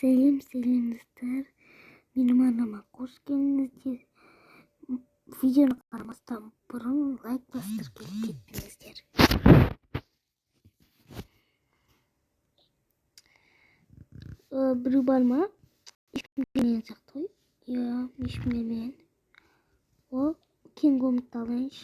Selam dostlar. Benim anama hoş geldiniz. Videonu karmasdan burun like bastırıp kettinizdер. Bir barma ismi bilmeyen saktoy. Ya ismi bilmeyen. O King of Talent.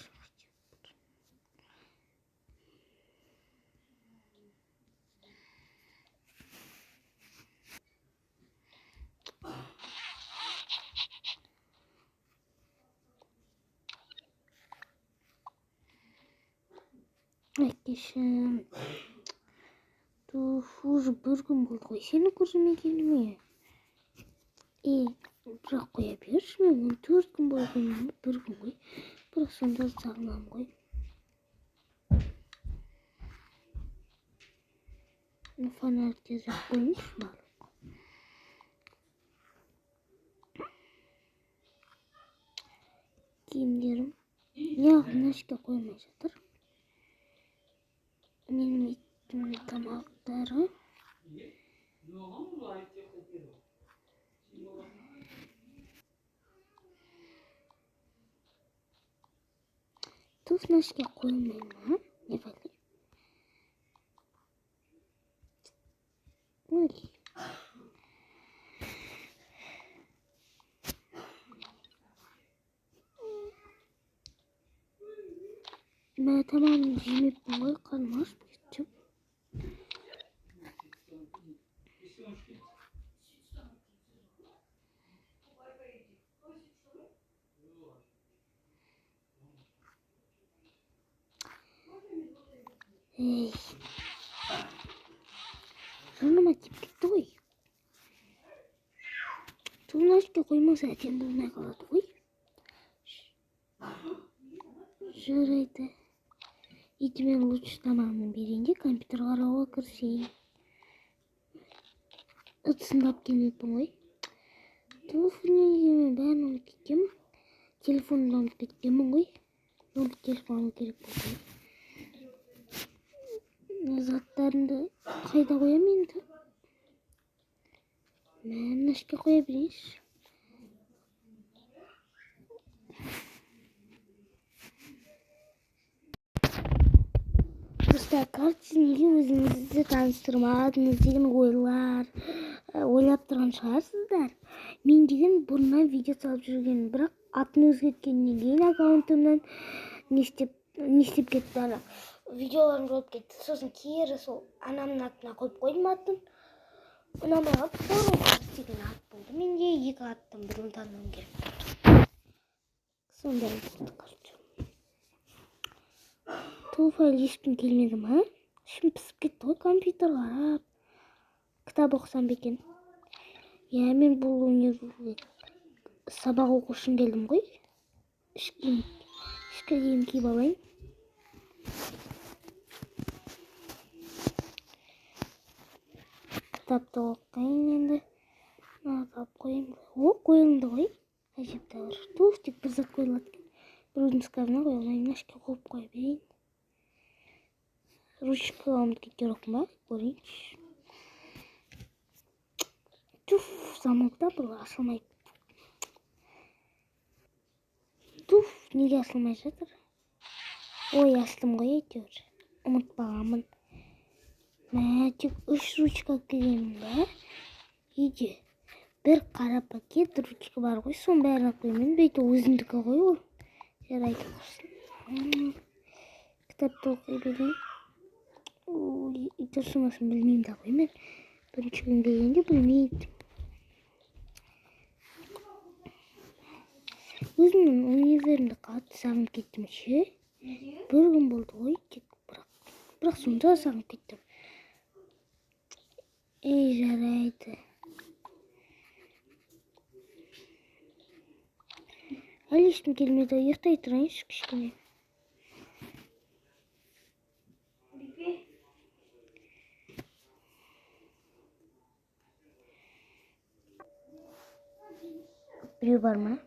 Arkadaşım. Уже bir gün болды ғой. Seni көрсеме келмей. Бірақ қоя берші, мен 4 күн бойы көрмеймін, бір күн ғой. Бірақ сонда сағынамын ғой. Фонарикті жақ қойыңызшы барлық. Киімдерім неғып нәшке қоймай жатыр. Менің иттімнің тамақтары. Туф нәшке қоймаймын, ма? Не болды? Ой. Ben tamam jimepпін ғой, қарным ашып кетті. Ей. Жаныма тиіп кетті ғой. Туфнашке қоймаса әтен болмай қалады ғой. Жарайды. Итімен лучше тамағымын берейін де компьютер қарауға кірісейін. Ыдысындап келмеппін ғой. Туфнеге бәрін ұмытып кеткенмін. Телефонымды ұмытып кеткенмін ғой. Оны келіп алу керек болды. Заттарымды қайда қоямын енді? Нәшке қоя берейінші. Достар, сіз неге өзіңізді таныстырмадыңыз деген ойлап тұрған шығарсыздар. Мен деген бұрыннан видео салып жүрген, бірақ атын өзгерткеннен кейін аккаунтымнан не істеп кетті ана. Видеоларын көріп кетті. Сосын кері сол анамның атына қойып қойдым атын. Ұнамай қалып, Форум деген ат болды. Менде 2 аттың бірін таңдауым керек болды. Сондай болды, короче. Туф, әлі ешкім келмеді ма? Ішім пісіп кетті ғой, компьютер қарап. Кітап оқысам бекен. Я, мен бұл универге сабақ оқу үшін келдім ғой. Ішкі киім киіп алайын. Кітапты оқайын енді. Алып қойайын. О, қойылды ғой. Әжептәуір. Туф, тек бір зат қойылады екен. Біреудің шкафына қоя алмаймын, нәшке қойып қоя берейін. Ручка ұмытып кеткен жоқпын ба? Көрейінші. Туф, замокта бұл ашылмайды. Туф, неге ашылмай жатыр? Ой, аштым ғой әйтеуір. Ұмытпағанмын. Тек 3 ручка келемін ба? Үйде бір қара пакет ручка бар ғой, соның бәрін қоймен. Бейті өзімдікі ғой ол. Жарайды құрсын. Кітапты оқи берейін. Дұрысымасын білмеймін да ғой мен. Бірінші күн келгенде білмейді. Өзімнің универімді қатты сағынып кеттім ше. Бір күн болды ғой, бірақ сонда сағынып кеттім. Жарайды. Әлі ешкім келмеді, ұйықтай тұрайыншы кішкене. Біреу бар ма?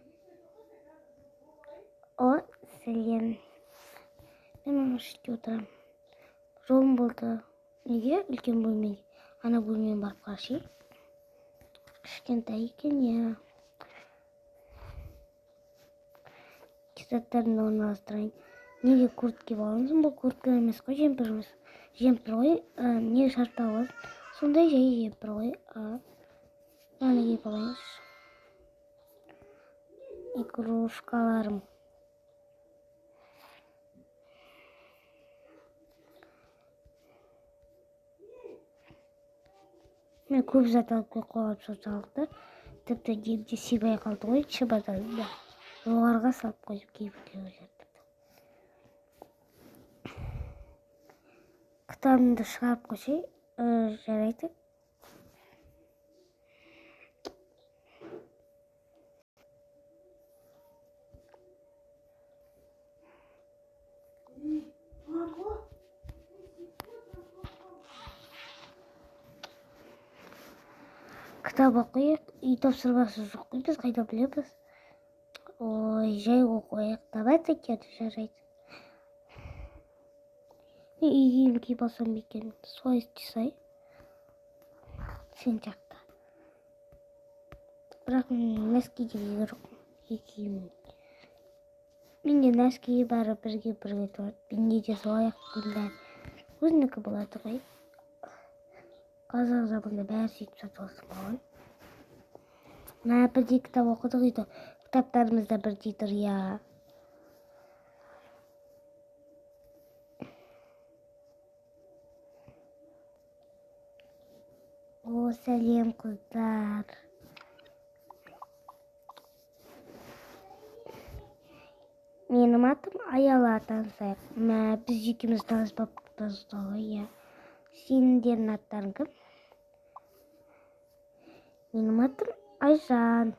О, сәлем. Мен ана шетте отырам. Жолым болды. Неге үлкен бөлмеге? Ана бөлмеге барып қарашы. Кішкентай екен, иә. Заттарымды орналастырайын. Неге куртка киіп алғансың? Бұл куртка емес қой, жемпір емес. Жемпір ғой. Неге шарфты аласың? Сондай жай жемпір ғой. Мынаны киіп алайыншы. Игрушкаларым. Мен көп зат алып келіп қойғам соншалықты. Тіпті киімде сыймай қалды ғой, чемоданымда да. Жоғарыға салып қойып кейбіреулер жерді. Кітабымды шығарып қойсай, жарайды. Кітап оқиық, үй тапсырмасы жоқ қой, біз қайда білеміз? Ой, жай оқиық, давайте екен, жарайды. Мен үй киім киіп алсам екен, солай істесай. Сен жақта. Бірақ нәскиде керек үй киім. Менде нәски бәрі бірге тұрады. Менде де солай ақ өзінікі болады ғой. Қазақ заманда бәрі сөйтіп сатып алсын ғой. Бірдей кітап оқыдық үйді. Кітаптарымызда бірдей тұр, иә. О, сәлем қыздар. Менің атым Аяла, танысайық. Біз екеуміз таныспаппыз ғой, иә. Сендердің аттарың кім? Менің атым Айжан.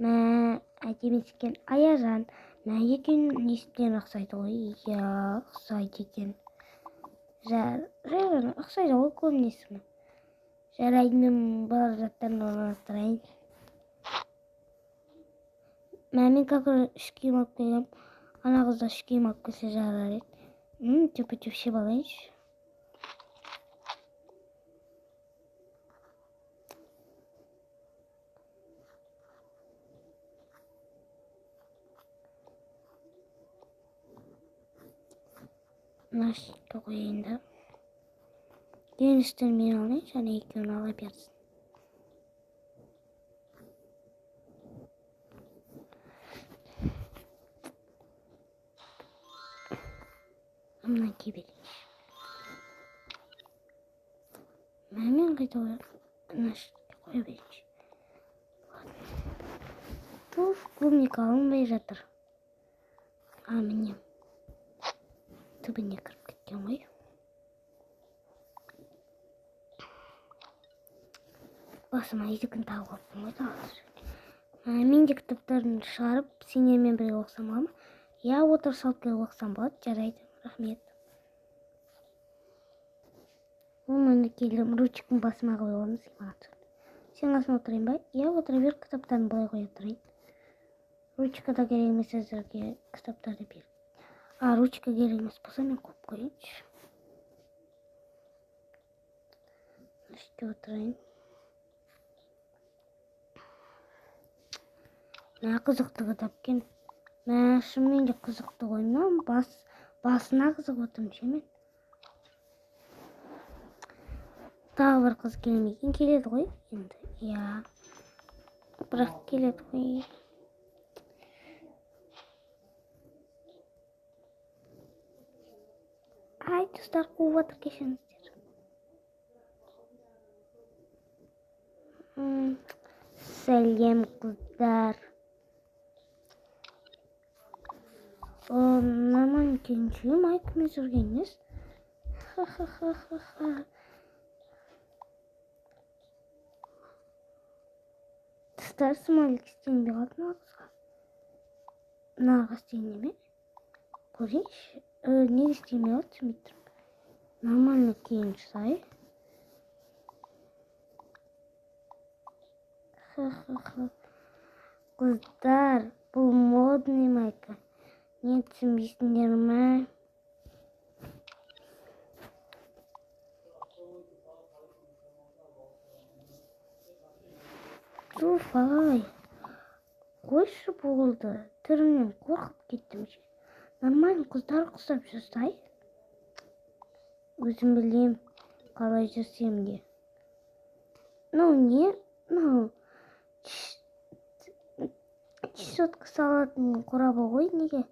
Әдемі екен, Аяжан. Екеуінің есімдерін ұқсайды ғой, иә, ұқсайды екен. Ұқсайды ғой көбінесе. Жарайды, мен бар заттарын орналастырайын. Мен қазір үш киім алып келгем. Ана қызда үш киім алып келсе жарар еді. Тепе-теп жеп алайыншы. Нашты қойайын да. Геністен мен алайын, және екеуін ала берсін. Мына кие берейінші. Мен қайда қоямын? Нашты қоя берейінші. Туф, клубника алынбай жатыр. Міне. Түбіне кіріп кеткен ғой. Басыма едігін тауып алыппын ғой тағылыр. Мен де кітаптарын шығарып, сендермен бірге оқысам ма? Я отыр салып келіп оқысам болады, жарайды. Рахмет. Мен келдім, ручканы басыма қойғанмын, сен қасыма отырайын ба? Я отыра бер, кітаптарын былай қоя тұрайын. Ручка да керек емес әзірге, кітаптарды бер. Ручка керек емес болса, мен қойып қойыншы. Іште отырайын. Қызықты кітап екен. Шынымен де қызықты ғой. Басына қызық отырмын шемен. Тағы бір қыз келмеген, келеді ғой енді. Иә. Бірақ келеді ғой. Ай, достар, қуып отыр, кешіріңіздер. Сәлем қыздар. Нормально келінші, майкымен жүргеніңіз. Ха-ха-ха-ха-ха. Достар, смайлик істенбей қалды ма қызға? Мынаға істене ме? Көрейінші. Неге істемей қалды, түсінбей тұрмын. Нормально келінші сай. Ха-ха-ха. Қыздар, бұл модный майка. Не түсінбейсіңдер ме? Туф-ай. Қойшы болды. Түріңнен қорқып кеттім ше. Нормально қыздар құсап жүрсай. Өзім білем, қалай жүрсем де. Чесотка салатын қорабы ғой, неге?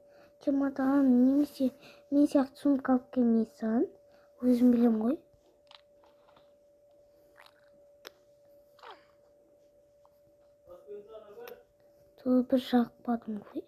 Чемодан немесе мен сияқты сумка алып келмейсің? Өзім білем ғой. Бір жақпадым ғой.